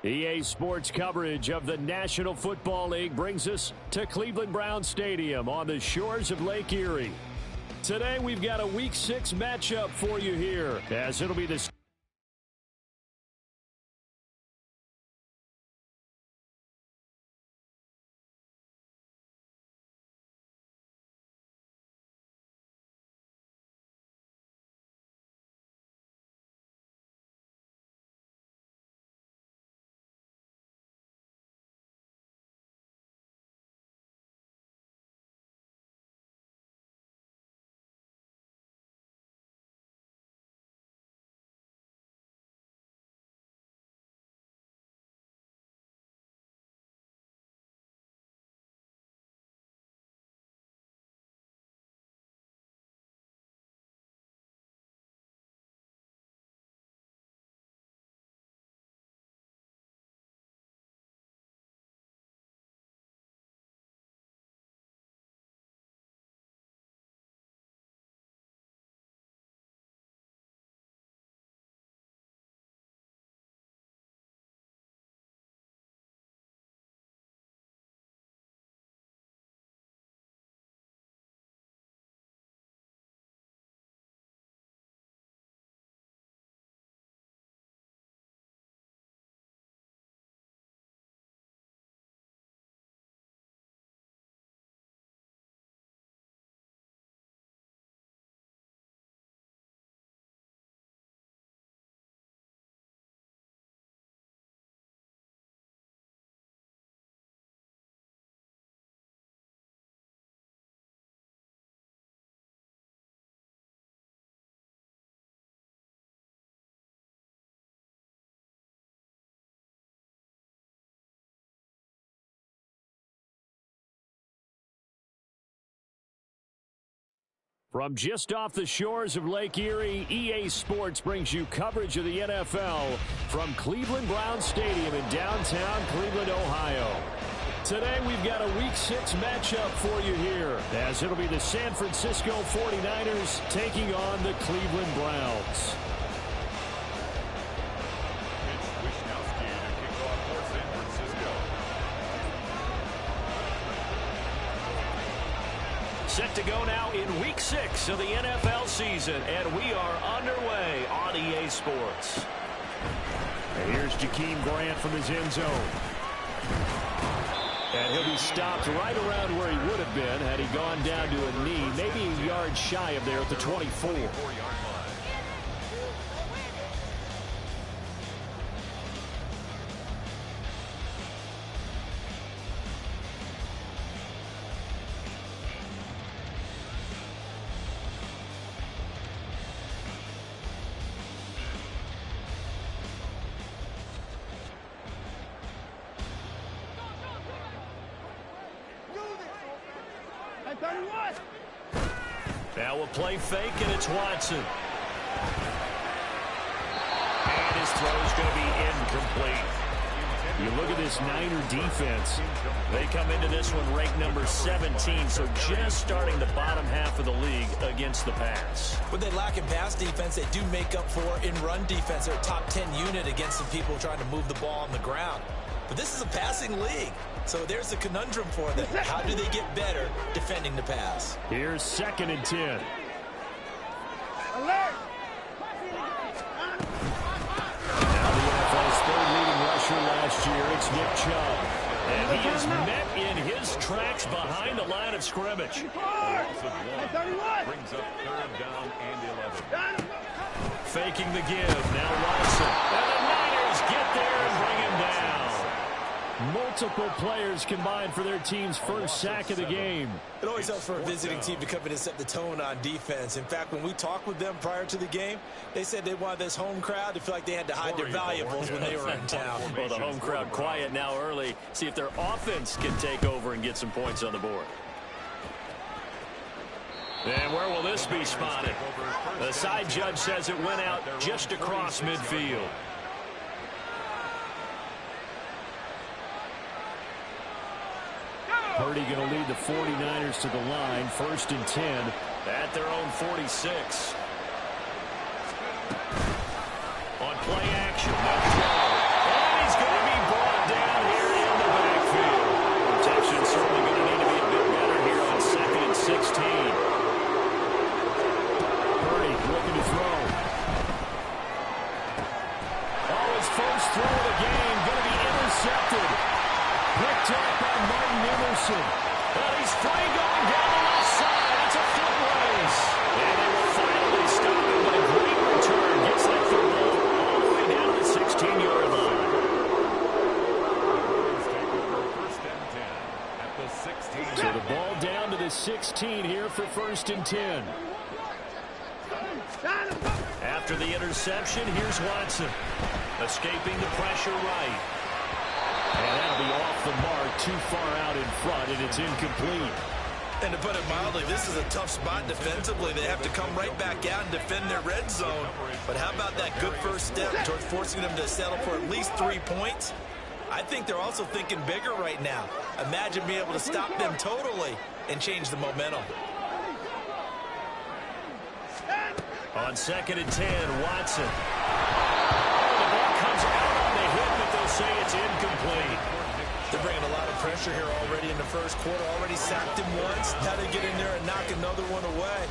EA Sports coverage of the National Football League brings us to Cleveland Browns Stadium on the shores of Lake Erie. Today we've got a Week 6 matchup for you here, as it'll be the From just off the shores of Lake Erie, EA Sports brings you coverage of the NFL from Cleveland Browns Stadium in downtown Cleveland, Ohio. Today we've got a Week 6 matchup for you here, as it'll be the San Francisco 49ers taking on the Cleveland Browns. Set to go now in Week 6 of the NFL season, and we are underway on EA Sports. And here's Jakeem Grant from his end zone. And he'll be stopped right around where he would have been had he gone down to a knee, maybe a yard shy of there at the 24. Now we'll play fake, and it's Watson. And his throw is going to be incomplete. You look at this Niner defense. They come into this one ranked number 17, so just starting the bottom half of the league against the pass. What they lack in pass defense, they do make up for in run defense. They're a top 10 unit against some people trying to move the ball on the ground. But this is a passing league, so there's a conundrum for them. How do they get better defending the pass? Here's 2nd and 10. Alert! Now the NFL's third leading rusher last year, it's Nick Chubb. And he is met in his tracks behind the line of scrimmage. Brings up 3rd down and 11. Faking the give, now Watson. And the Niners get there and bring him down. Multiple players combined for their team's first sack of the game. It always helps for a visiting team to come in and set the tone on defense. In fact, when we talked with them prior to the game, they said they wanted this home crowd to feel like they had to hide their valuables when they were in town. Well, the home crowd quiet now early. See if their offense can take over and get some points on the board. And where will this be spotted? The side judge says it went out just across midfield. Purdy going to lead the 49ers to the line, 1st and 10 at their own 46. On play action, no throw. And he's going to be for 1st and 10. After the interception, here's Watson. Escaping the pressure right. And that'll be off the mark, too far out in front, and it's incomplete. And to put it mildly, this is a tough spot defensively. They have to come right back out and defend their red zone. But how about that good first step towards forcing them to settle for at least 3 points? I think they're also thinking bigger right now. Imagine being able to stop them totally and change the momentum. On 2nd and 10, Watson. The ball comes out on the hit, but they'll say it's incomplete. They're bringing a lot of pressure here already in the first quarter. Already sacked him once. Now they get in there and knock another one away.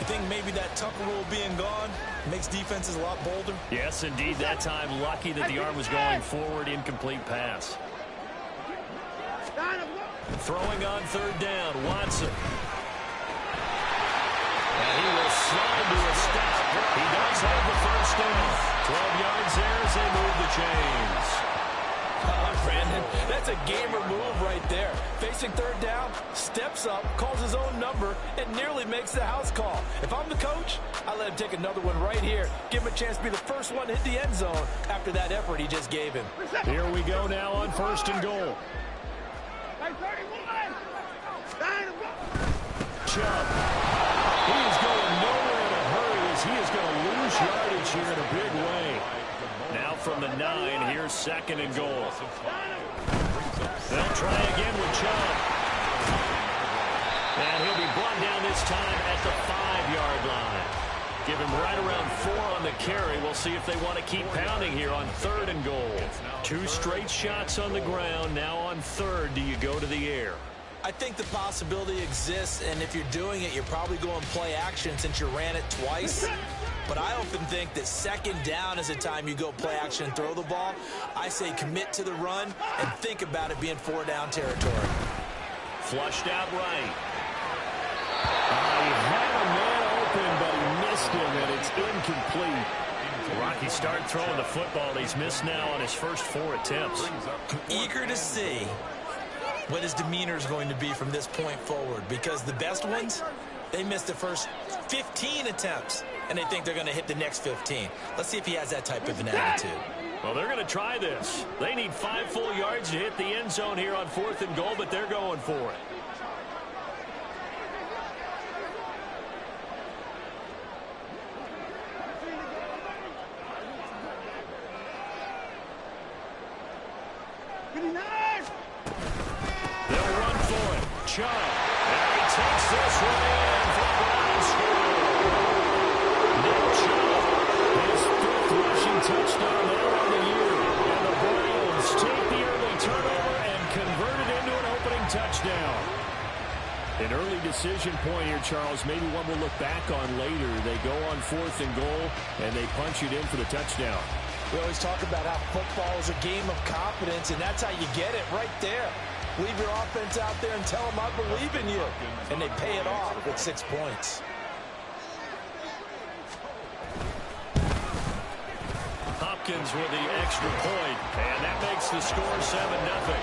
You think maybe that Tucker rule being gone makes defenses a lot bolder? Yes, indeed. That time, lucky that the arm was going forward. Incomplete pass. Throwing on 3rd down, Watson. And he will slide to a stop. He does have the first down. 12 yards there as they move the chains. Brandon, that's a gamer move right there. Facing 3rd down, steps up, calls his own number, and nearly makes the house call. If I'm the coach, I let him take another one right here. Give him a chance to be the first one to hit the end zone after that effort he just gave him. Here we go now on 1st and goal. Chubb. He is going nowhere in a hurry as he is going to lose yardage here in a big way. Now from the 9, here's 2nd and goal. They'll try again with Chubb. And he'll be brought down this time at the 5-yard line. Give him right around 4 on the carry. We'll see if they want to keep pounding here on 3rd and goal. 2 straight shots on the ground. Now on 3rd, do you go to the air? I think the possibility exists, and if you're doing it, you're probably going play action since you ran it twice. But I often think that 2nd down is the time you go play action and throw the ball. I say commit to the run and think about it being 4-down territory. Flushed out right. He had a man open, but he missed him, and it's incomplete. Rocky started throwing the football. He's missed now on his first 4 attempts. I'm eager to see what his demeanor is going to be from this point forward, because the best ones, they missed the first 15 attempts, and they think they're going to hit the next 15. Let's see if he has that type of an attitude. Well, they're going to try this. They need 5 full yards to hit the end zone here on 4th and goal, but they're going for it. They'll run for it. Chubb. And he takes this one in for the Browns score. Nick Chubb, his 5th rushing touchdown there on the year. And the Browns take the early turnover and convert it into an opening touchdown. An early decision point here, Charles. Maybe one we'll look back on later. They go on 4th and goal, and they punch it in for the touchdown. We always talk about how football is a game of confidence, and that's how you get it right there. Leave your offense out there and tell them I believe in you. And they pay it off with 6 points. Hopkins with the extra point, and that makes the score 7-0.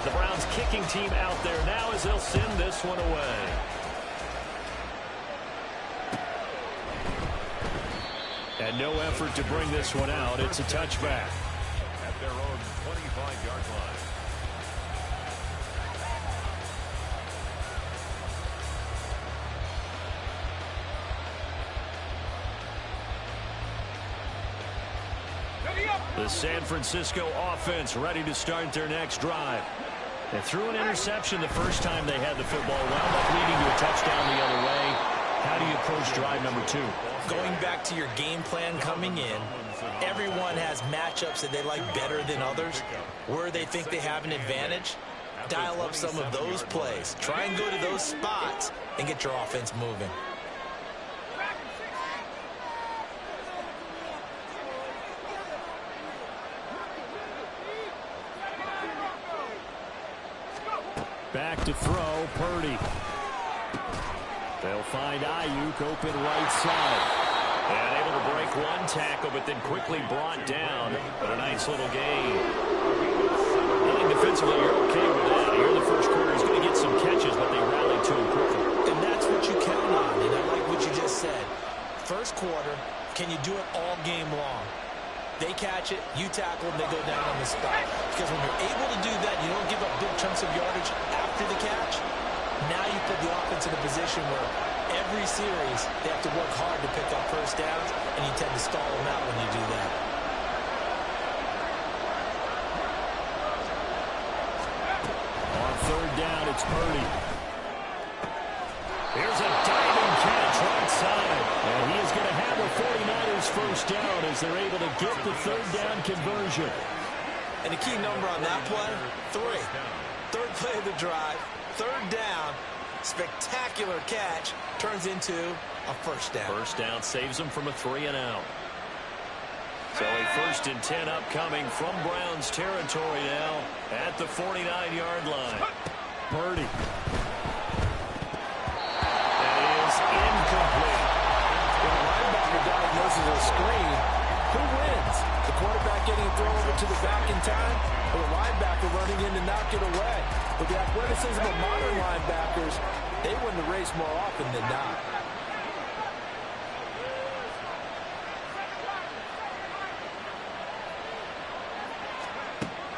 The Browns kicking team out there now as they'll send this one away. And no effort to bring this one out. It's a touchback. At their own 25-yard line. The San Francisco offense ready to start their next drive. They threw an interception the first time they had the football, wound up leading to a touchdown the other way. How do you approach drive number 2? Going back to your game plan coming in, everyone has matchups that they like better than others. Where they think they have an advantage, dial up some of those plays. Try and go to those spots and get your offense moving. Back to throw, Purdy. They'll find Ayuk open right side. And able to break one tackle, but then quickly brought down. But a nice little gain. I think defensively you're okay with that. Here in the first quarter, he's going to get some catches, but they rallied to him quickly. And that's what you count on, and I like what you just said. First quarter, can you do it all game long? They catch it, you tackle, and they go down on the spot. Because when you're able to do that, you don't give up big chunks of yardage after the catch. Now you put the offense in a position where every series they have to work hard to pick up first downs, and you tend to stall them out when you do that. On third down, it's Purdy. Here's a diving catch right side. And he is going to have the 49ers first down as they're able to get the third down conversion. And the key number on that play, 3. Third play of the drive, third down, spectacular catch, turns into a first down. First down saves them from a 3-and-out. So a 1st and 10 upcoming from Browns territory now at the 49-yard line. Purdy. That is incomplete. When a linebacker diagnoses a screen, who wins? The quarterback getting a throw over to the back in time, or the linebacker running in to knock it away? With the athleticism of modern linebackers, they win the race more often than not.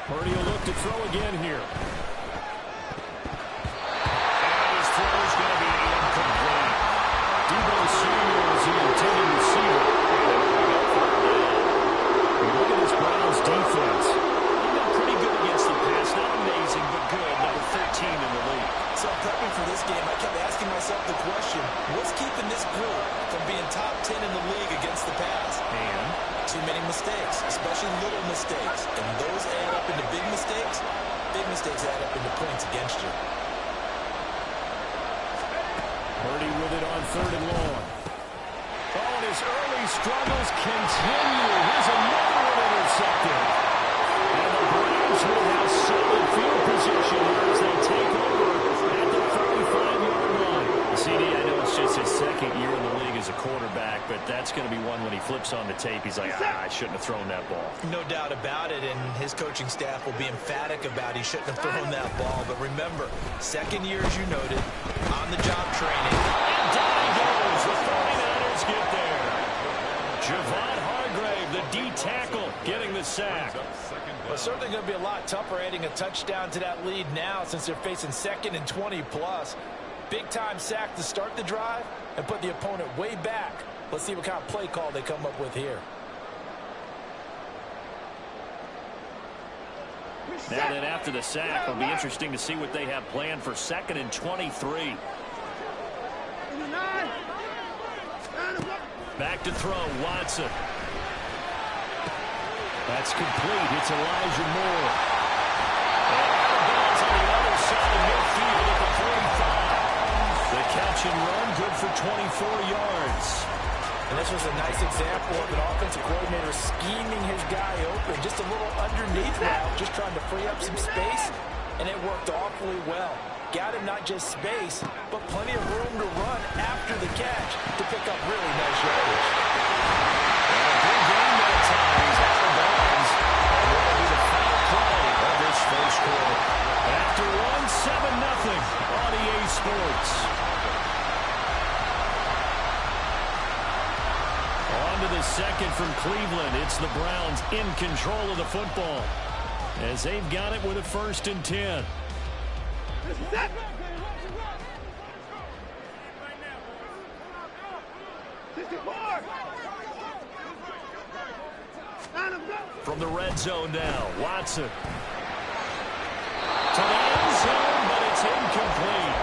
Purdy will look to throw again here. And his throw is going to be incomplete. Debo Samuel is the intended receiver. Look at this Browns defense. They've been pretty good against the pass. Not amazing, but good. Number 13 in the league. So prepping for this game, I kept asking myself the question, what's keeping this group from being top 10 in the league against the pass? And too many mistakes, especially little mistakes. And those add up into big mistakes. Big mistakes add up into points against you. Purdy with it on 3rd and long. Oh, and his early struggles continue. Here's another one intercepted. And the Browns will have solid field position as they take over at the 35-yard line. CD, I know it's just his 2nd year in the league as a quarterback, but that's going to be one when he flips on the tape. He's like, I shouldn't have thrown that ball. No doubt about it, and his coaching staff will be emphatic about he shouldn't have thrown that ball. But remember, 2nd year, as you noted, on-the-job training. And down he goes. The 49ers get there. Javon Hargrave, the D tackle, getting the sack. Well, it's certainly going to be a lot tougher adding a touchdown to that lead now since they're facing 2nd and 20+. Big-time sack to start the drive and put the opponent way back. Let's see what kind of play call they come up with here. Now then, after the sack, it'll be interesting to see what they have planned for 2nd and 23. Back to throw, Watson. That's complete. It's Elijah Moore. And balls on the other side of midfield at the 45. The catch and run, good for 24 yards. And this was a nice example of an offensive coordinator scheming his guy open. Just a little underneath route, just trying to free up some space, and it worked awfully well. Got him not just space, but plenty of room to run after the catch to pick up really nice yardage. And a big game that time. He's out of bounds. And that'll be the final play of this first quarter. After 1-7-0 on EA Sports. On to the second from Cleveland. It's the Browns in control of the football as they've got it with a 1st and 10. From the red zone now, Watson. To the end zone, but it's incomplete.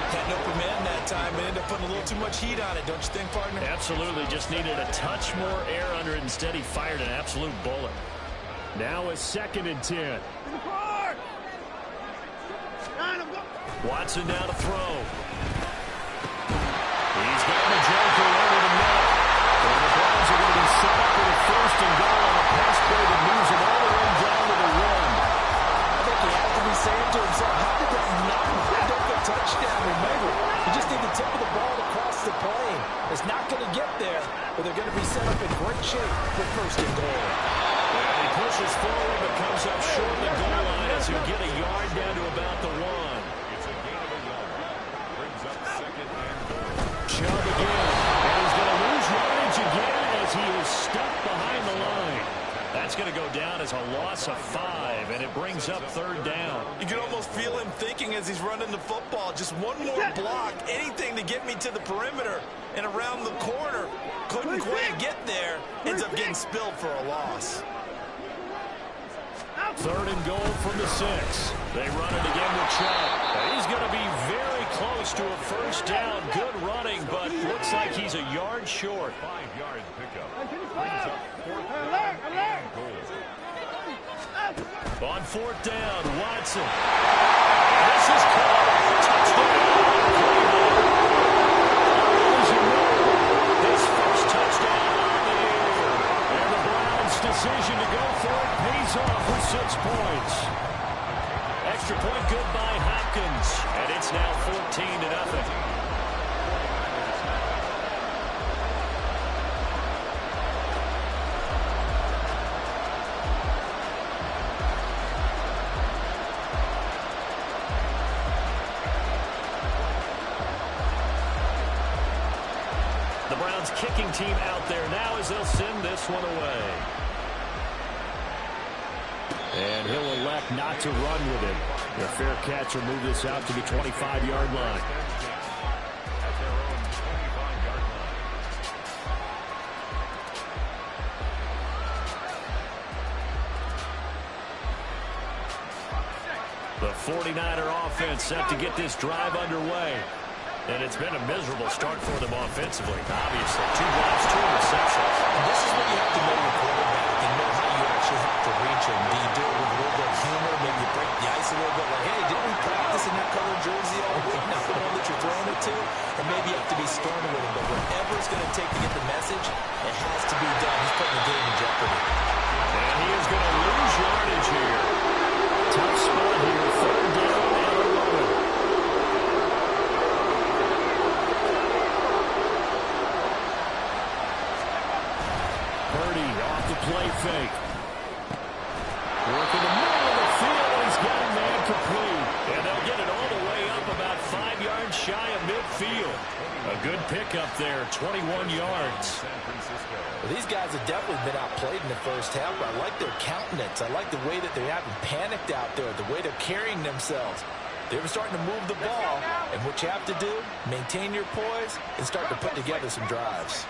Had no command that time and ended up putting a little too much heat on it, don't you think, partner? Absolutely, just needed a touch more air under it. Instead, he fired an absolute bullet. Now a 2nd and 10. Watson now to throw. He's got the Joker over the net. And the Browns are going to be set up with a 1st and goal on a pass play that moves them all the way down to the 1. I think you have to be saying to himself, how did that not wind up a touchdown? Remember, you just need the tip of the ball to cross the plane. It's not going to get there, but they're going to be set up in great shape for first and goal. He pushes forward, but comes up short of the goal line as he'll get a yard down to about the 1. It's a gain of a yard. Brings up second and goal. Chubb again, and he's going to lose yardage again as he is stuck behind the line. That's going to go down as a loss of 5, and it brings up third down. You can almost feel him thinking as he's running the football. Just one more block, anything to get me to the perimeter and around the corner. Couldn't quite get there. Ends up getting spilled for a loss. Third and goal from the 6. They run it again with Chubb. He's going to be very close to a first down. Good running, but looks like he's a yard short. 5-yard pickup. Brings up fourth down and goal. On fourth down, Watson. This is caught. Touchdown. As you know, his first touchdown on the year. And the Browns' decision to go for it pays off with 6 points. Extra point good by Hopkins. And it's now 14-0. Kicking team out there now as they'll send this one away. And he'll elect not to run with it. The fair catch will move this out to the 25-yard line. At their own 25-yard line. The 49er offense set to get this drive underway. And it's been a miserable start for them offensively. Obviously, 2 drops, 2 receptions. And this is where you have to know your quarterback and know how you actually have to reach him. Do you do it with a little bit of humor, maybe break the ice a little bit, like, hey, didn't we practice in that colored jersey all week? Not the one that you're throwing it to. Or maybe you have to be stern with him. But whatever it's going to take to get the message, it has to be done. He's putting the game in jeopardy. And he is going to lose yardage here. Tough spot here. Third down and 11. Play fake. Working the middle of the field, and he's got a man complete. And they'll get it all the way up about 5 yards shy of midfield. A good pickup there, 21 yards. Well, these guys have definitely been outplayed in the first half, but I like their countenance. I like the way that they haven't panicked out there, the way they're carrying themselves. They're starting to move the ball, and what you have to do, maintain your poise and start to put together some drives.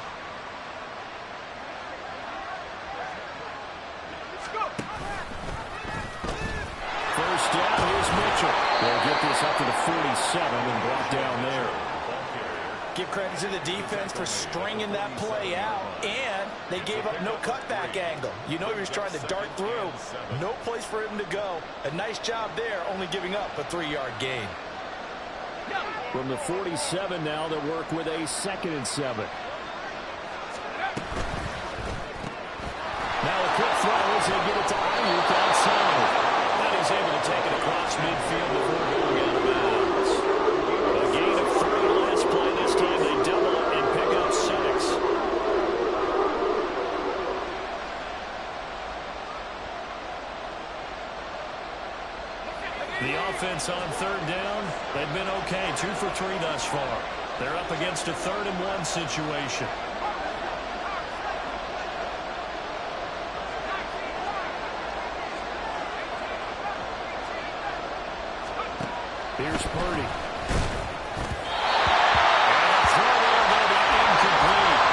First down, here's Mitchell. They'll get this up to the 47 and brought down there. Give credit to the defense for stringing that play out, and they gave up no cutback angle. You know he was trying to dart through. No place for him to go. A nice job there, only giving up a 3-yard gain. From the 47 now, they'll work with a 2nd and 7. Now a quick throw as they get it to Ayuk outside. And he's able to take it across midfield before going out of bounds. A gain of 3 last play. This time they double it and pick up 6. The offense on third down, they've been okay. 2 for 3 thus far. They're up against a 3rd and 1 situation. Here's Purdy. And a throw there going to be incomplete.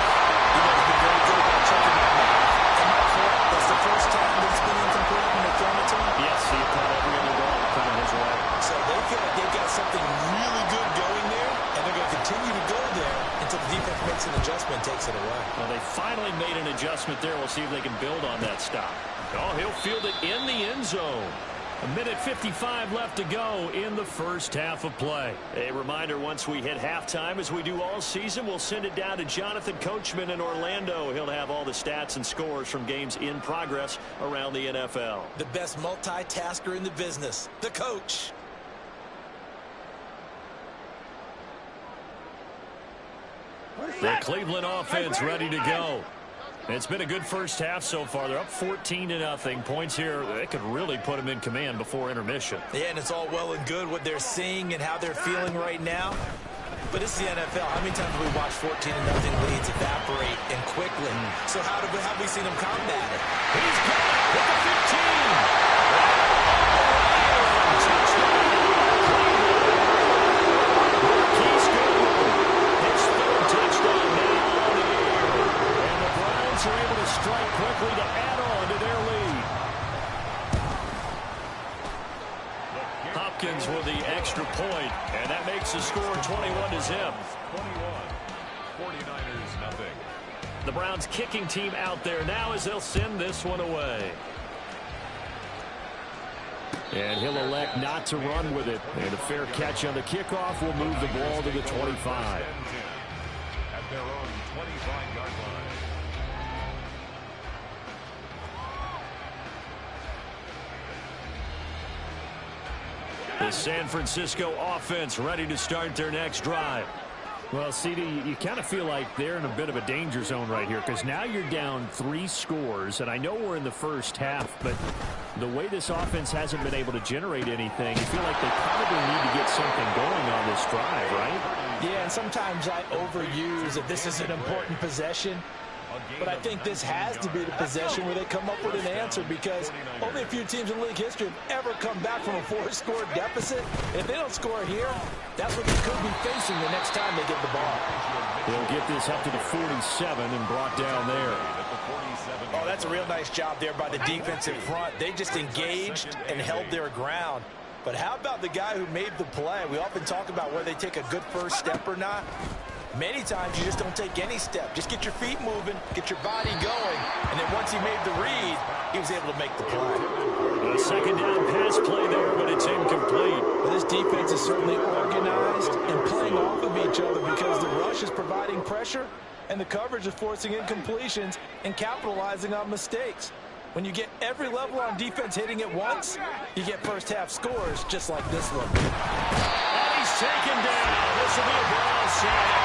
You guys have been very good about checking that out. Am I correct? That's the first time it's been incomplete when they're throwing it to him? Yes, he caught every other ball coming his way. So they feel like they've got something really good going there, and they're going to continue to go there until the defense makes an adjustment and takes it away. Well, they finally made an adjustment there. We'll see if they can build on that stop. Oh, he'll field it in the end zone. A minute 55 left to go in the first half of play. A reminder, once we hit halftime, as we do all season, we'll send it down to Jonathan Coachman in Orlando. He'll have all the stats and scores from games in progress around the NFL. The best multitasker in the business, the coach. The Cleveland offense ready to go. It's been a good first half so far. They're up 14-0. Points here, they could really put them in command before intermission. Yeah, and it's all well and good what they're seeing and how they're feeling right now. But it's the NFL. How many times have we watched 14-0 leads evaporate and quickly? So how have we seen them combat it? He's got it with the 15. Are able to strike quickly to add on to their lead. Hopkins with the extra point, and that makes the score 21-0. 49ers nothing. The Browns kicking team out there now as they'll send this one away. And he'll elect not to run with it. And a fair catch on the kickoff will move the ball to the 25. At their own 25-yard line. The San Francisco offense ready to start their next drive. Well, CD, you kind of feel like they're in a bit of a danger zone right here because now you're down 3 scores, and I know we're in the first half, but the way this offense hasn't been able to generate anything, you feel like they probably need to get something going on this drive, right? Yeah, and sometimes I overuse that this is an important possession. But I think this has to be the possession where they come up with an answer because only a few teams in league history have ever come back from a 4-score deficit. If they don't score here, that's what they could be facing the next time they get the ball. They'll get this up to the 47 and brought down there. Oh, that's a real nice job there by the defensive front. They just engaged and held their ground. But how about the guy who made the play? We often talk about whether they take a good first step or not. Many times you just don't take any step. Just get your feet moving, get your body going, and then once he made the read, he was able to make the play. A second down pass play there, but it's incomplete. Well, this defense is certainly organized and playing off of each other because the rush is providing pressure and the coverage is forcing incompletions and capitalizing on mistakes. When you get every level on defense hitting at once, you get first half scores just like this one. And he's taken down. This will be a Brown sack.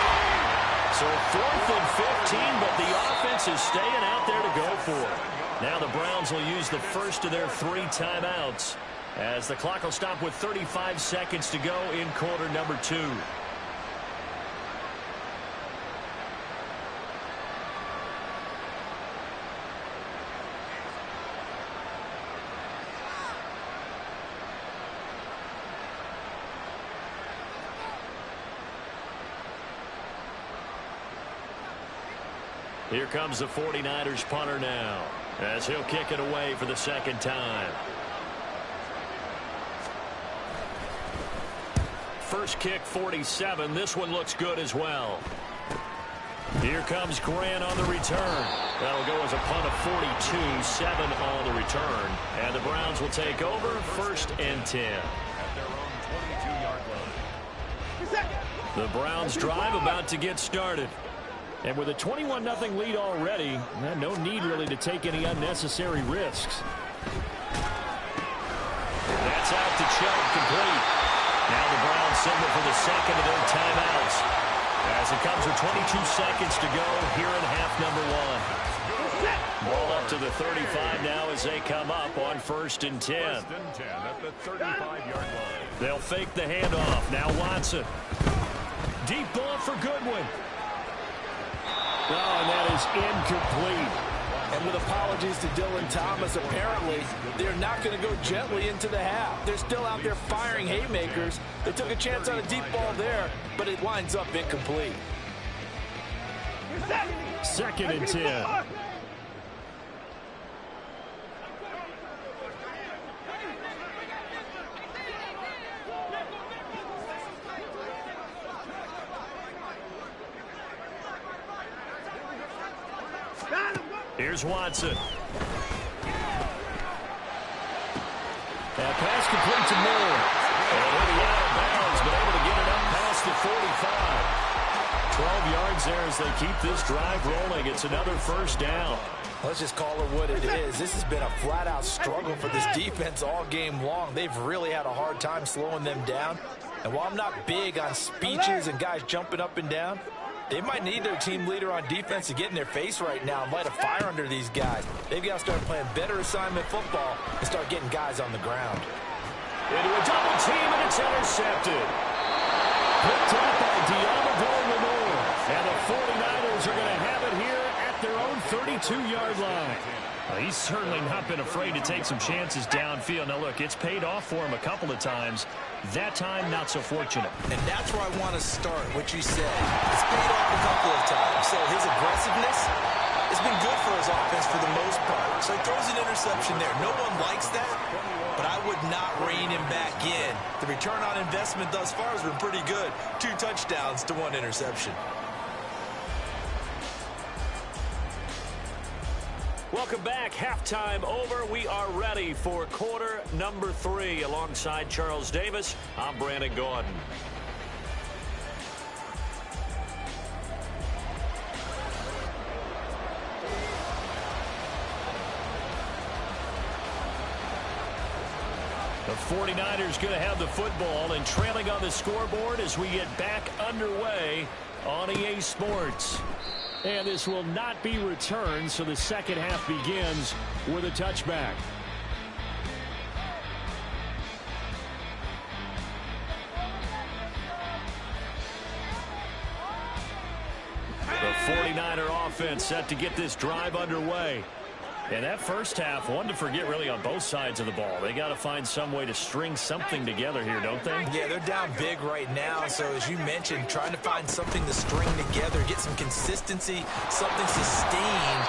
So 4th and 15, but the offense is staying out there to go for it. Now the Browns will use the first of their 3 timeouts as the clock will stop with 35 seconds to go in quarter number 2. Here comes the 49ers punter now as he'll kick it away for the second time. First kick 47. This one looks good as well. Here comes Grant on the return. That'll go as a punt of 42, 7 on the return. And the Browns will take over 1st and 10. At their own 22-yard line. The Browns drive about to get started. And with a 21-0 lead already, no need really to take any unnecessary risks. That's out to Chubb, complete. Now the Browns signal for the second of their timeouts as it comes with 22 seconds to go here in half number 1. Ball up to the 35 now as they come up on 1st and 10. 1st and 10 at the 35-yard line. They'll fake the handoff. Now Watson. Deep ball for Goodwin. Oh, and that is incomplete. And with apologies to Dylan Thomas, apparently they're not going to go gently into the half. They're still out there firing haymakers. They took a chance on a deep ball there, but it winds up incomplete. 2nd and 10. Here's Watson. That pass complete to Moore. And he'll be out of bounds, but able to get it up past the 45. 12 yards there as they keep this drive rolling. It's another first down. Let's just call it what it is. This has been a flat-out struggle for this defense all game long. They've really had a hard time slowing them down. And while I'm not big on speeches and guys jumping up and down, they might need their team leader on defense to get in their face right now and light a fire under these guys. They've got to start playing better assignment football and start getting guys on the ground. Into a double team, and it's intercepted. Picked up by Diamador Lenore. And the 49ers are going to have it here at their own 32-yard line. Well, he's certainly not been afraid to take some chances downfield. Now, look, it's paid off for him a couple of times. That time, not so fortunate. And that's where I want to start, what you said. It's paid off a couple of times. So his aggressiveness has been good for his offense for the most part. So he throws an interception there. No one likes that, but I would not rein him back in. The return on investment thus far has been pretty good. 2 touchdowns to 1 interception. Welcome back. Halftime over. We are ready for quarter number 3. Alongside Charles Davis, I'm Brandon Gordon. The 49ers going to have the football and trailing on the scoreboard as we get back underway on EA Sports. And this will not be returned, so the second half begins with a touchback. The 49er offense set to get this drive underway. And that first half, one to forget really on both sides of the ball. They got to find some way to string something together here, don't they? Yeah, they're down big right now. So as you mentioned, trying to find something to string together, get some consistency, something sustained,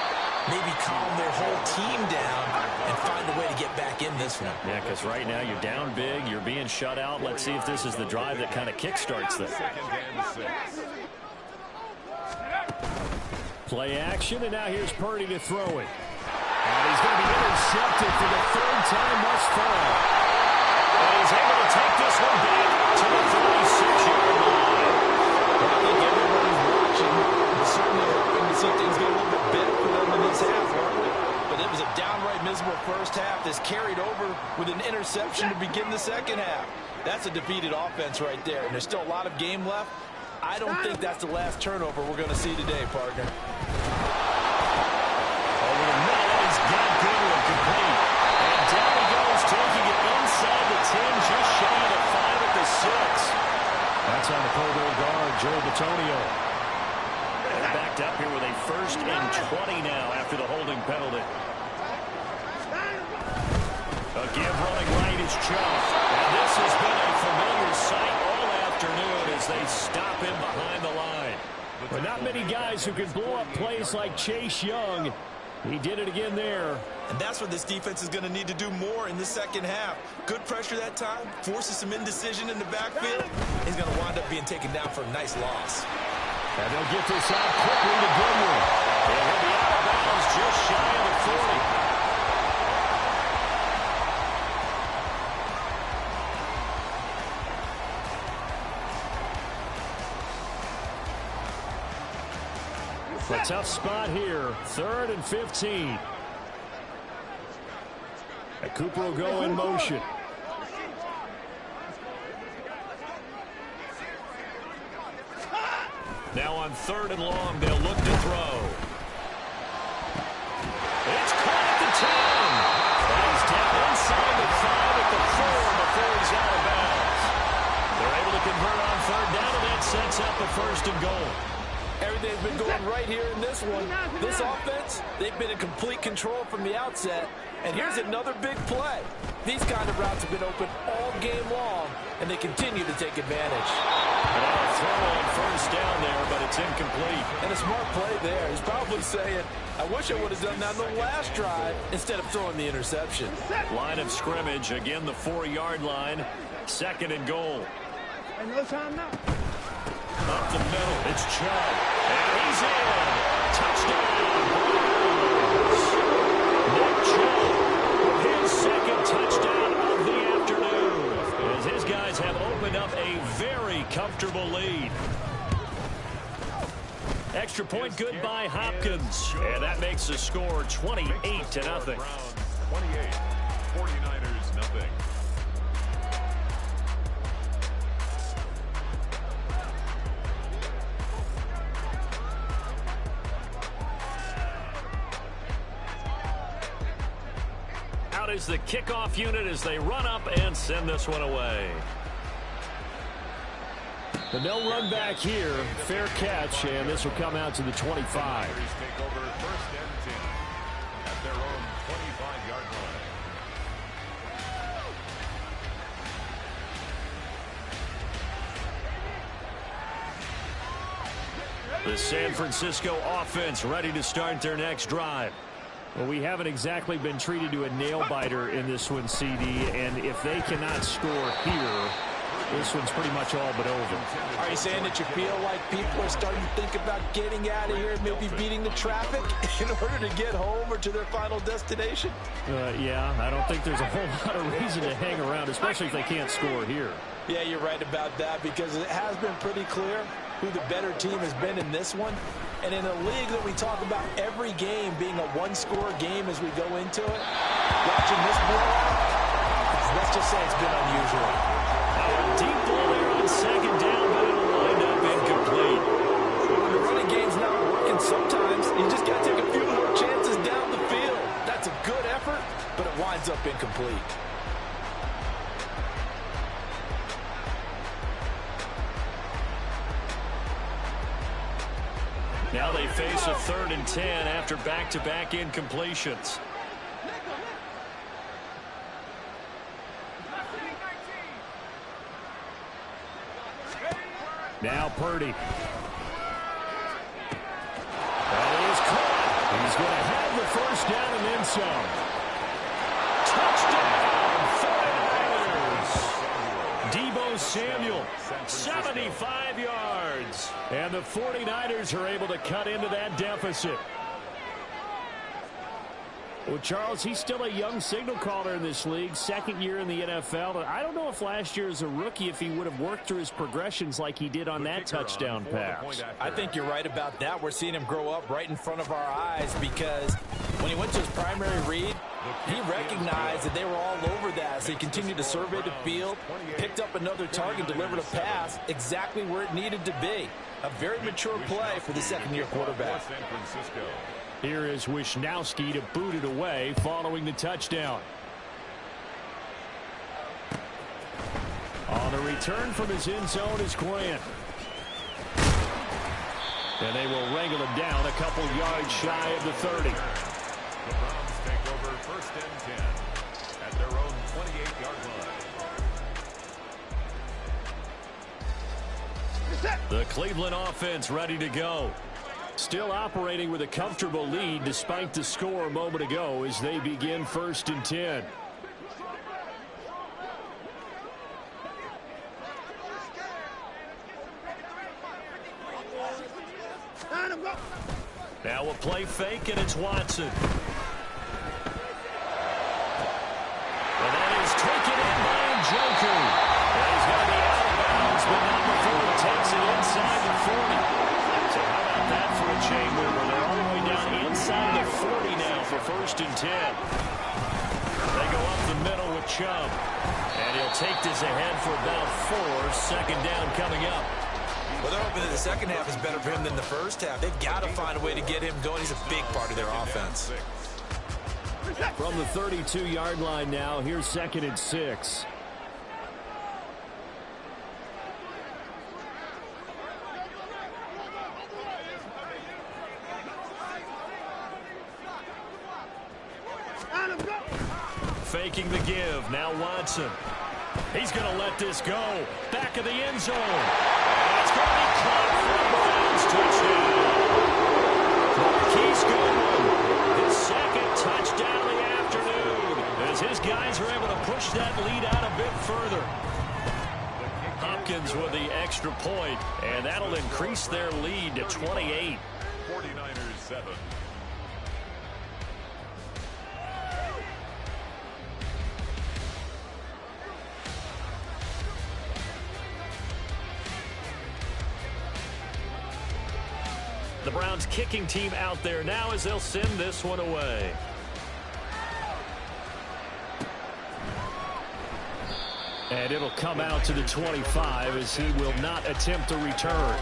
maybe calm their whole team down and find a way to get back in this one. Yeah, because right now you're down big, you're being shut out. Let's see if this is the drive that kind of kickstarts them. Play action, and now here's Purdy to throw it. And he's going to be intercepted for the 3rd time thus far. And he's able to take this one back to the 36-yard line. I think everybody's watching. We're certainly hoping to see things get a little bit better for them in this half, aren't we? But it was a downright miserable first half that's carried over with an interception to begin the second half. That's a defeated offense right there, and there's still a lot of game left. I don't think that's the last turnover we're going to see today, partner. Complete. And down he goes, taking it inside the 10, just shy of the 5 at the 6. That's on the Colville guard, Joe Bitonio. They're backed up here with a 1st and 20 now after the holding penalty. A give running right is Chubb. And this has been a familiar sight all afternoon as they stop him behind the line. But not many guys who can blow up plays like Chase Young. He did it again there. And that's what this defense is going to need to do more in the second half. Good pressure that time, forces some indecision in the backfield. He's going to wind up being taken down for a nice loss. And they'll get this out quickly to Goodwin. And he'll be out of bounds just shy of the 40. A tough spot here. 3rd and 15. And Cooper will go in motion. Now on 3rd and long, they'll look to throw. It's caught at the 10. And he's down inside the 5 at the 4 before he's out of bounds. They're able to convert on 3rd down, and that sets up a 1st and goal. Everything's been going right here in this one. This offense, they've been in complete control from the outset. And here's another big play. These kind of routes have been open all game long, and they continue to take advantage. And a throw on 1st down there, but it's incomplete. And a smart play there. He's probably saying, I wish I would have done that on the last drive instead of throwing the interception. Line of scrimmage, again the 4-yard line. 2nd and goal. And no time now. Up the middle, it's Chubb. And he's in. Touchdown. Nick Chubb, his 2nd touchdown of the Hawkeyes have opened up a very comfortable lead. Extra point good by Hopkins. And that makes the score 28-0. 28, 49ers nothing. Out is the kickoff unit as they run up and send this one away. But no run back here. Fair catch, and this will come out to the 25. Take over first and 10 at their own 25-yard line. The San Francisco offense ready to start their next drive. Well, we haven't exactly been treated to a nail-biter in this one, CD, and if they cannot score here, this one's pretty much all but over. Are you saying that you feel like people are starting to think about getting out of here, maybe beating the traffic in order to get home or to their final destination? Yeah, I don't think there's a whole lot of reason to hang around, especially if they can't score here. Yeah, you're right about that because it has been pretty clear who the better team has been in this one. And in a league that we talk about every game being a one-score game as we go into it, watching this blowout, let's just say it's been unusual. Deep ball there on second down, but it'll wind up incomplete. When the running game's not working, sometimes you just got to take a few more chances down the field. That's a good effort, but it winds up incomplete. Now they face a 3rd and 10 after back-to-back incompletions. Now Purdy. That is caught. He's going to have the first down and then some. Touchdown, 49ers. Deebo Samuel, 75 yards. And the 49ers are able to cut into that deficit. Well, Charles, he's still a young signal caller in this league, second year in the NFL. I don't know if last year as a rookie, if he would have worked through his progressions like he did on that touchdown pass. I think you're right about that. We're seeing him grow up right in front of our eyes because when he went to his primary read, he recognized that they were all over that. So he continued to survey the field, picked up another target, delivered a pass exactly where it needed to be. A very mature play for the second-year quarterback. Here is Wisnowski to boot it away following the touchdown. On the return from his end zone is Grant. And they will wrangle him down a couple yards shy of the 30. The Browns take over first and 10 at their own 28-yard line. The Cleveland offense ready to go. Still operating with a comfortable lead despite the score a moment ago as they begin first and 10. Now we'll play fake, and it's Watson. And that is taken in by Njoku. And he's going to be out of bounds, but not before he takes it inside the 40. So how about that for a chain mover? They're all the way down inside the 40 now for first and 10. They go up the middle with Chubb. And he'll take this ahead for about 4. Second down coming up. Well, they're hoping that the second half is better for him than the first half. They've got to find a way to get him going. He's a big part of their offense. From the 32-yard line now, here's second and 6. Faking the give. Now Watson. He's going to let this go. Back of the end zone. And it's going to be caught for a Browns touchdown. Marquise Goodwin, his second touchdown of the afternoon, as his guys are able to push that lead out a bit further. Hopkins with the extra point, and that'll increase their lead to 28. 49ers 7. The Browns kicking team out there now as they'll send this one away. And it'll come out to the 25 as he will not attempt a return.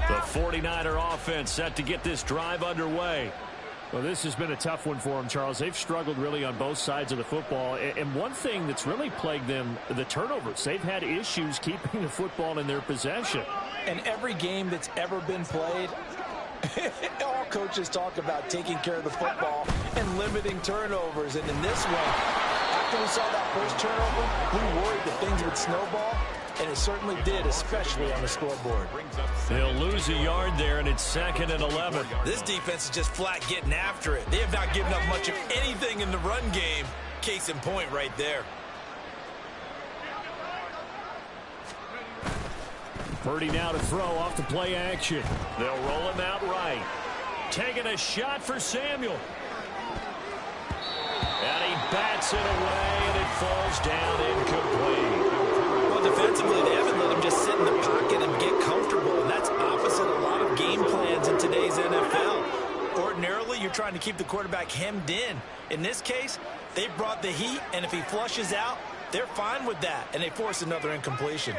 The 49er offense set to get this drive underway. Well, this has been a tough one for them, Charles. They've struggled really on both sides of the football. And one thing that's really plagued them, the turnovers. They've had issues keeping the football in their possession. And every game that's ever been played, all coaches talk about taking care of the football and limiting turnovers. And in this one, after we saw that first turnover, we worried that things would snowball. And it certainly did, especially on the scoreboard. They'll lose a yard there, and it's 2nd and 11. This defense is just flat getting after it. They have not given up much of anything in the run game. Case in point right there. Purdy now to throw off the play action. They'll roll him out right. Taking a shot for Samuel. And he bats it away, and it falls down incomplete. Defensively, they haven't let him just sit in the pocket and get comfortable, and that's opposite a lot of game plans in today's NFL. Ordinarily, you're trying to keep the quarterback hemmed in. In this case, they brought the heat, and if he flushes out, they're fine with that, and they force another incompletion.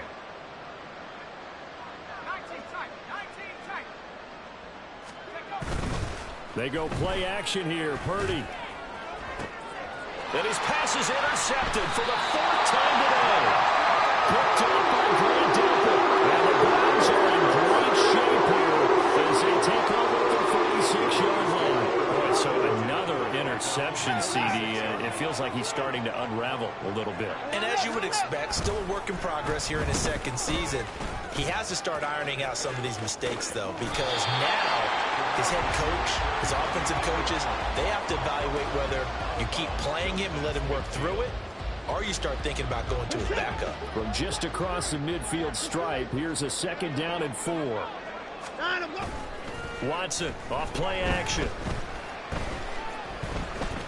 They go play action here. Purdy. And his pass is intercepted for the 4th time today. Picked up by Grant Delpit. And the Browns are in great shape here as they take over at the 46-yard line. Boy, so another interception, CD. It feels like he's starting to unravel a little bit. And as you would expect, still a work in progress here in his 2nd season. He has to start ironing out some of these mistakes, though, because now his head coach, his offensive coaches, they have to evaluate whether you keep playing him and let him work through it, or you start thinking about going to his backup. From just across the midfield stripe, here's a 2nd down and 4. Watson off play action.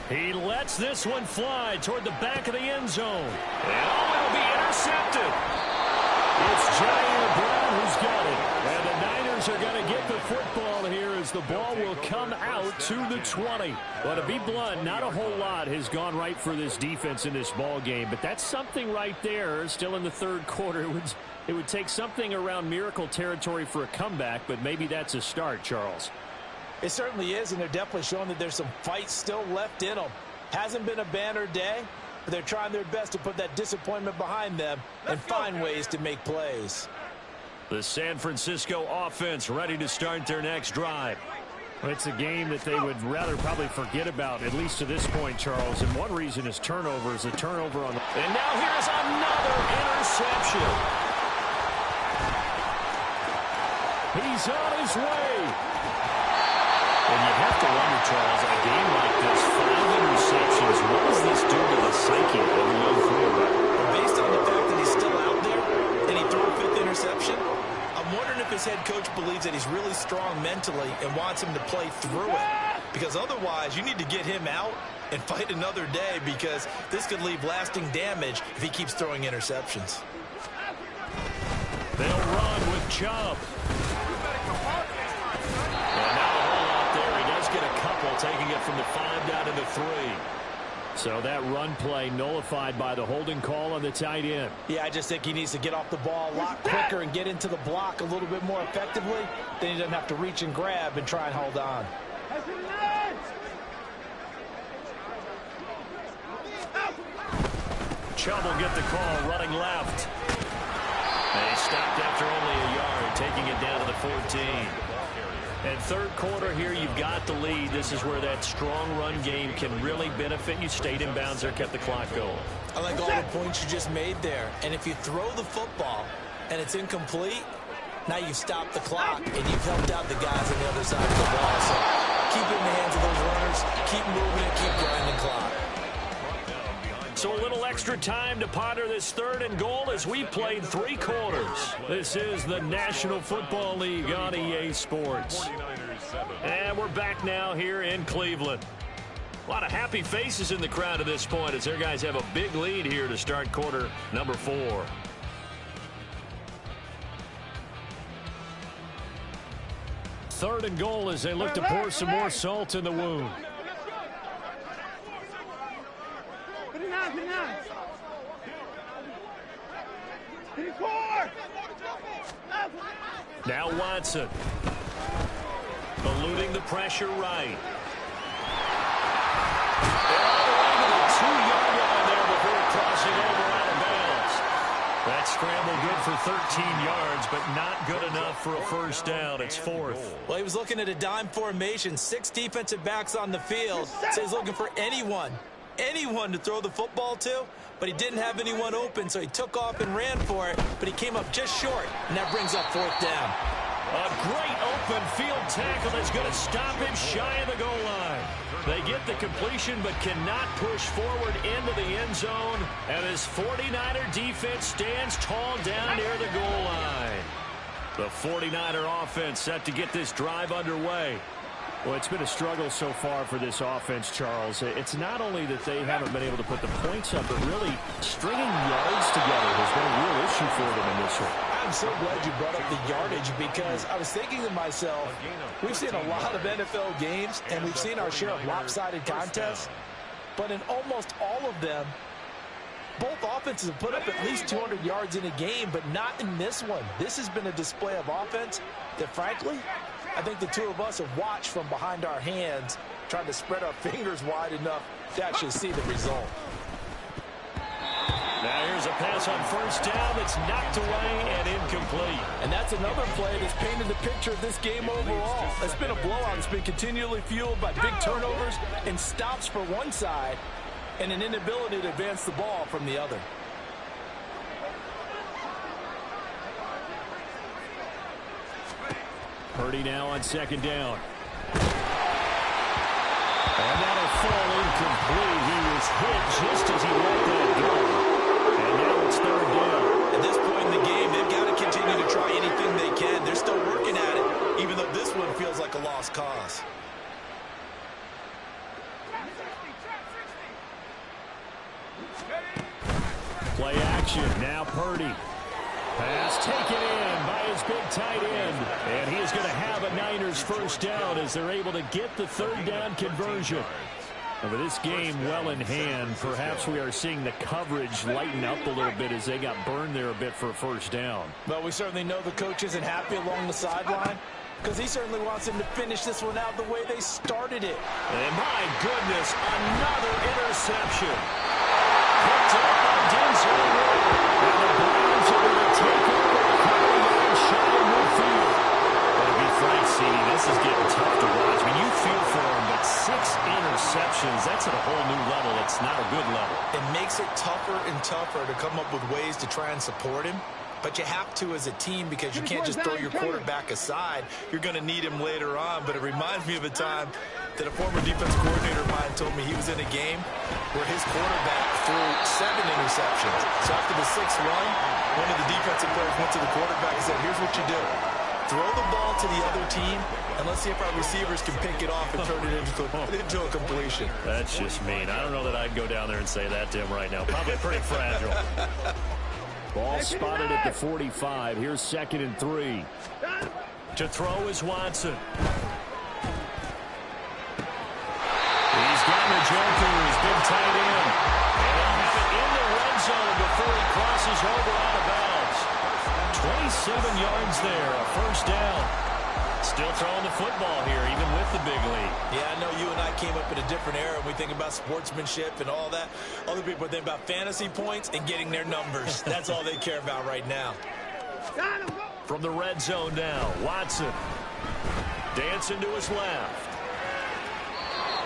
He lets this one fly toward the back of the end zone. And it'll be intercepted. It's Jair Brown who's got it. And the Niners are going to get the football here as the ball will come out to the 20. Well, to be blunt, not a whole lot has gone right for this defense in this ball game, but that's something right there. Still in the 3rd quarter. It would take something around miracle territory for a comeback, but maybe that's a start, Charles. It certainly is, and they're definitely showing that there's some fight still left in them. Hasn't been a banner day, but they're trying their best to put that disappointment behind them and find ways to make plays. The San Francisco offense ready to start their next drive. It's a game that they would rather probably forget about, at least to this point, Charles. And one reason is turnovers. A turnover on the... And now here's another interception. He's on his way. And you have to wonder, Charles, a game like this, 5 interceptions, what does this do to the psyche of a young quarterback? Based on the fact that he's still out there and he threw a 5th interception, I'm wondering if his head coach believes that he's really strong mentally and wants him to play through it. Because otherwise, you need to get him out and fight another day, because this could leave lasting damage if he keeps throwing interceptions. They'll run with Chubb. And now a whole lot there. He does get a couple, taking it from the 5 down to the 3. So that run play nullified by the holding call on the tight end. Yeah, I just think he needs to get off the ball a lot quicker and get into the block a little bit more effectively. Then he doesn't have to reach and grab and try and hold on. Chubb will get the call, running left. And he stopped after only a yard, taking it down to the 14. And 3rd quarter here, you've got the lead. This is where that strong run game can really benefit you. Stayed in bounds there, kept the clock going. I like all the points you just made there. And if you throw the football and it's incomplete, now you've stopped the clock and you've helped out the guys on the other side of the ball. So keep it in the hands of those runners, keep moving it, keep grinding clock. So a little extra time to ponder this 3rd and goal as we played 3 quarters. This is the National Football League on EA Sports. And we're back now here in Cleveland. A lot of happy faces in the crowd at this point as their guys have a big lead here to start quarter number 4. 3rd and goal as they look to pour some more salt in the wound. Now Watson. Eluding the pressure right. They're all the way to the 2-yard line there before crossing over out of bounds. That scramble good for 13 yards, but not good enough for a first down. It's 4th. Well, he was looking at a dime formation. 6 defensive backs on the field. So he's looking for anyone to throw the football to, but he didn't have anyone open, so he took off and ran for it, but he came up just short, and that brings up 4th down. A great open field tackle that's going to stop him shy of the goal line. They get the completion but cannot push forward into the end zone, and his 49er defense stands tall down near the goal line. The 49er offense set to get this drive underway. Well, it's been a struggle so far for this offense, Charles. It's not only that they haven't been able to put the points up, but really stringing yards together has been a real issue for them in this one. I'm so glad you brought up the yardage because I was thinking to myself, we've seen a lot of NFL games and we've seen our share of lopsided contests, but in almost all of them, both offenses have put up at least 200 yards in a game, but not in this one. This has been a display of offense that, frankly, I think the two of us have watched from behind our hands, trying to spread our fingers wide enough to actually see the result. Now here's a pass on first down that's knocked away and incomplete. And that's another play that's painted the picture of this game overall. It's been a blowout. It's been continually fueled by big turnovers and stops for one side and an inability to advance the ball from the other. Purdy now on 2nd down. And that'll fall incomplete. He was hit just as he let that go. And now it's 3rd down. At this point in the game, they've got to continue to try anything they can. They're still working at it, even though this one feels like a lost cause. Play action. Now Purdy. Pass taken in by his big tight end. And he is going to have a Niners first down as they're able to get the 3rd down conversion. And with this game well in hand, perhaps we are seeing the coverage lighten up a little bit as they got burned there a bit for a first down. But we certainly know the coach isn't happy along the sideline because he certainly wants them to finish this one out the way they started it. And my goodness, another interception. Picked up by Denzel Ward. And the Browns are going to take over a couple yards shy of midfield. But to be frank, CD, this is getting tough to watch. I mean, you feel for him, but 6 interceptions, that's at a whole new level. It's not a good level. It makes it tougher and tougher to come up with ways to try and support him. But you have to as a team because you can't just throw your quarterback aside. You're going to need him later on. But it reminds me of a time that a former defense coordinator of mine told me he was in a game where his quarterback threw 7 interceptions. So after the 6th run, one of the defensive players went to the quarterback and said, here's what you do. Throw the ball to the other team, and let's see if our receivers can pick it off and turn it into a completion. That's just mean. I don't know that I'd go down there and say that to him right now. Probably pretty fragile. Ball spotted at the 45. Here's 2nd and 3. To throw is Watson. He's got Njoku, his big tight end. And he'll have it in the red zone before he crosses over out of bounds. 27 yards there, a first down. Still throwing the football here, even with the big lead. Yeah, I know you and I came up in a different era. We think about sportsmanship and all that. Other people think about fantasy points and getting their numbers. That's all they care about right now. From the red zone now, Watson dancing to his left.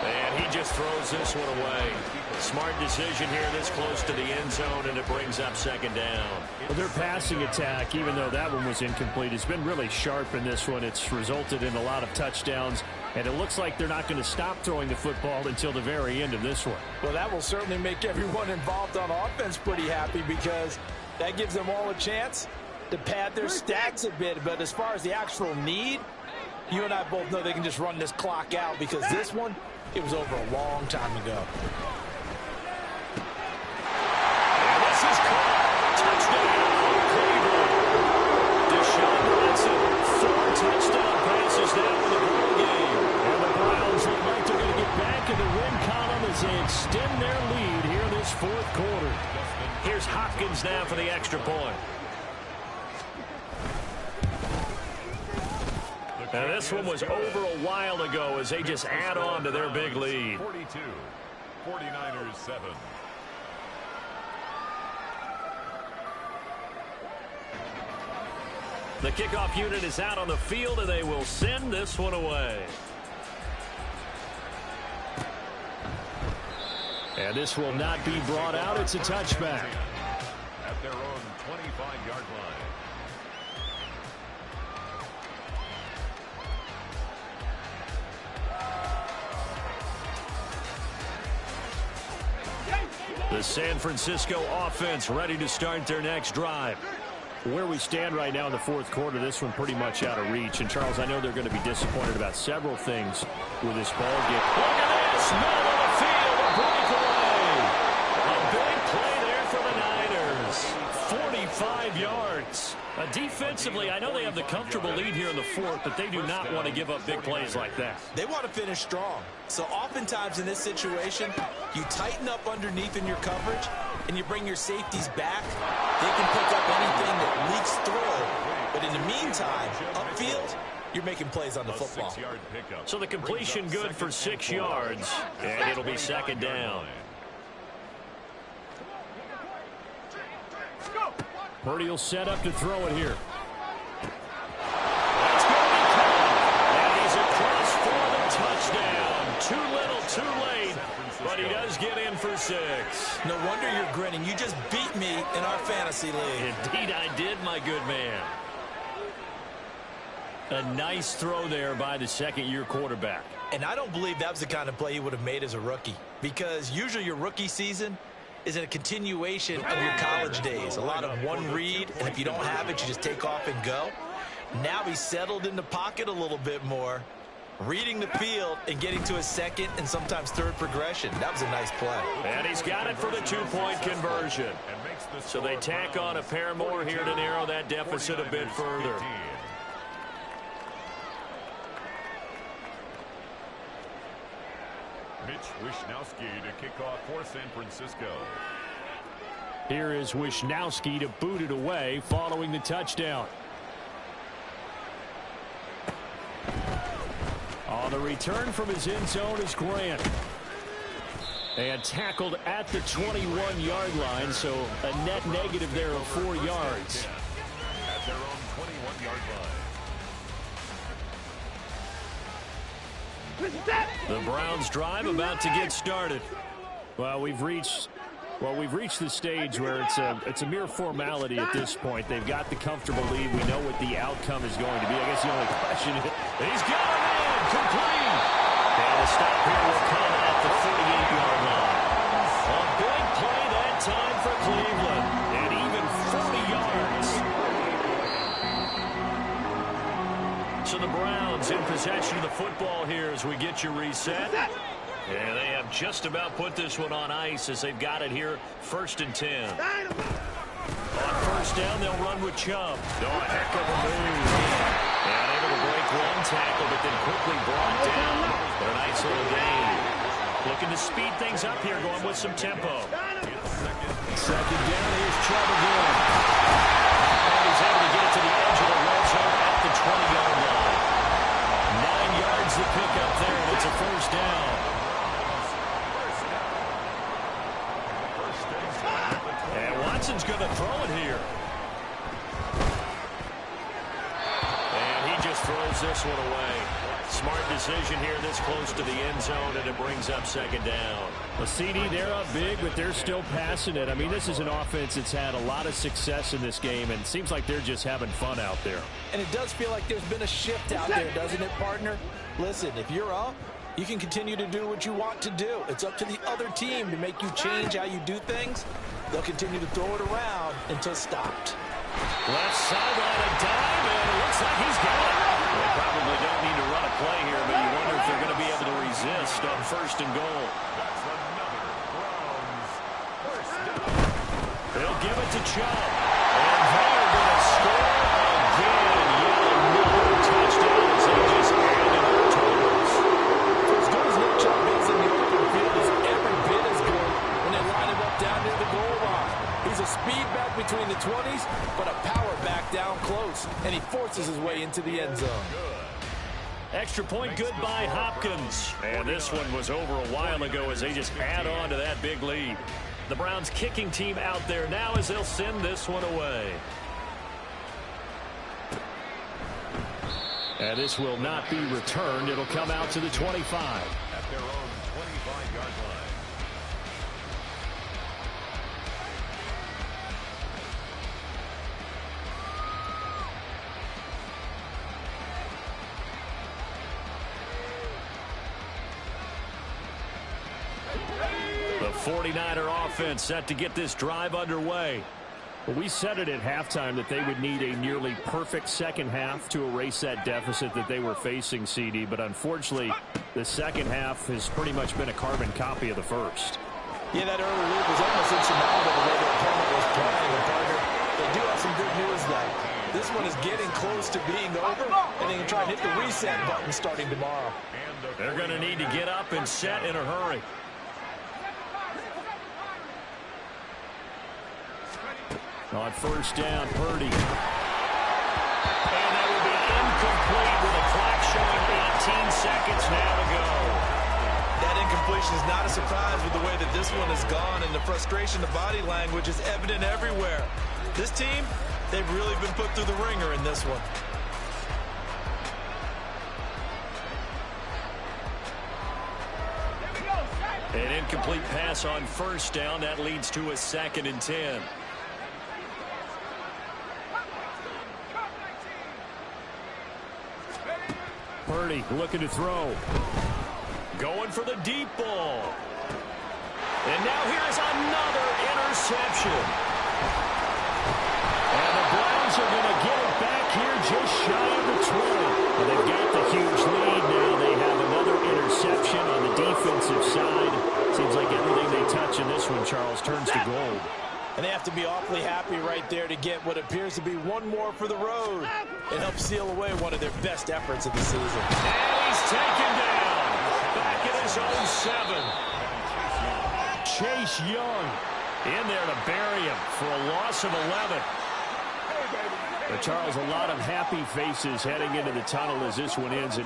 And he just throws this one away. Smart decision here this close to the end zone, and it brings up 2nd down. Well, their passing attack, even though that one was incomplete, has been really sharp in this one. It's resulted in a lot of touchdowns, and it looks like they're not going to stop throwing the football until the very end of this one. Well, that will certainly make everyone involved on offense pretty happy because that gives them all a chance to pad their stats a bit. But as far as the actual need, you and I both know they can just run this clock out because this one, it was over a long time ago. And this is caught. Touchdown, Cleveland. Deshaun Watson, 4 touchdown passes now in the their lead here in this fourth quarter. Here's Hopkins now for the extra point. And this one was over a while ago as they just add on to their big lead. 42, 49ers 7. The kickoff unit is out on the field, and they will send this one away. And this will not be brought out. It's a touchback. At their own 25-yard line. The San Francisco offense ready to start their next drive. Where we stand right now in the fourth quarter, this one pretty much out of reach. And, Charles, I know they're going to be disappointed about several things with this ball game. Look at this! Middle of the field, a breakaway! A big play there for the Niners. 45 yards. Defensively, I know they have the comfortable lead here in the fourth, but they do not want to give up big plays like that. They want to finish strong. So oftentimes in this situation, you tighten up underneath in your coverage, and you bring your safeties back. They can pick up anything that leaks through. But in the meantime, upfield, you're making plays on the football. So the completion good for 6 yards, and it'll be second down. Purdy will set up to throw it here. That's going to be caught. And he's across for the touchdown. Too little, too late. But he does get in for 6. No wonder you're grinning. You just beat me in our fantasy league. Indeed I did, my good man. A nice throw there by the second-year quarterback. And I don't believe that was the kind of play he would have made as a rookie. Because usually your rookie season is a continuation of your college days. A lot of one read, and if you don't have it, you just take off and go. Now he's settled in the pocket a little bit more, reading the field and getting to his second and sometimes third progression. That was a nice play. And he's got it for the two-point conversion. So they tack on a pair more here to narrow that deficit a bit further. Mitch Wishnowsky to kick off for San Francisco. Here is Wishnowsky to boot it away following the touchdown. On the return from his end zone is Grant. And tackled at the 21-yard line, so a net negative there of 4 yards. At their own 21-yard line. The Browns drive about to get started. Well, we've reached the stage where it's a mere formality at this point. They've got the comfortable lead. We know what the outcome is going to be. I guess the only question is, he's got it in, complete. And the stop here will come at the 48-yard line. A big play that time for Cleveland, and even 40 yards. So the Browns in possession of the football here as we get you reset. And they have just about put this one on ice as they've got it here, 1st and 10. On first down, they'll run with Chubb. Oh, a heck of a move. And able to break one tackle, but then quickly brought down. But a nice little gain. Looking to speed things up here, going with some tempo. Second down, here's Chubb again. And he's able to get it to the edge of the red zone at the 20-yard line. 9 yards to pick up there, and it's a first down. And Watson's going to throw it here. And he just throws this one away. Smart decision here this close to the end zone, and it brings up second down. The CD, they're up big, but they're still passing it. I mean, this is an offense that's had a lot of success in this game, and it seems like they're just having fun out there. And it does feel like there's been a shift out there, doesn't it, partner? Listen, if you're up, you can continue to do what you want to do. It's up to the other team to make you change how you do things. They'll continue to throw it around until stopped. Left sideline, a dive, and it looks like he's got it. They probably don't need to run a play here, but you wonder if they're going to be able to resist on 1st and goal. That's another Browns first down. They'll give it to Chubb. And they're going to score again. Yet another touchdown as they just added their totals. For as good as Nick Chubb is in the open field, is every bit as good the speed back between the 20s, but a power back down close. And he forces his way into the end zone. Extra point good by Hopkins. And this one was over a while ago as they just add on to that big lead. The Browns kicking team out there now as they'll send this one away. And this will not be returned. It'll come out to the 25. At their own 25-yard line. The 49er offense set to get this drive underway. Well, we said it at halftime that they would need a nearly perfect second half to erase that deficit that they were facing, CD. But unfortunately, the second half has pretty much been a carbon copy of the first. Yeah, that early lead was almost insurmountable the way their opponent was playing. And partner, they do have some good news, though. This one is getting close to being over, and they can try and hit the reset button starting tomorrow. They're going to need to get up and set in a hurry. On first down, Purdy. And that will be incomplete with a clock showing 18 seconds now to go. That incompletion is not a surprise with the way that this one has gone, and the frustration, the body language is evident everywhere. This team, they've really been put through the ringer in this one. An incomplete pass on first down. That leads to a 2nd and 10. Purdy looking to throw. Going for the deep ball. And now here's another interception. And the Browns are going to get it back here just shy of the 20. Well, they've got the huge lead now. They have another interception on the defensive side. Seems like everything they touch in this one, Charles, turns to gold. And they have to be awfully happy right there to get what appears to be one more for the road. It helps seal away one of their best efforts of the season. And he's taken down. Back at his own 7. Chase Young in there to bury him for a loss of 11. But Charles, a lot of happy faces heading into the tunnel as this one ends in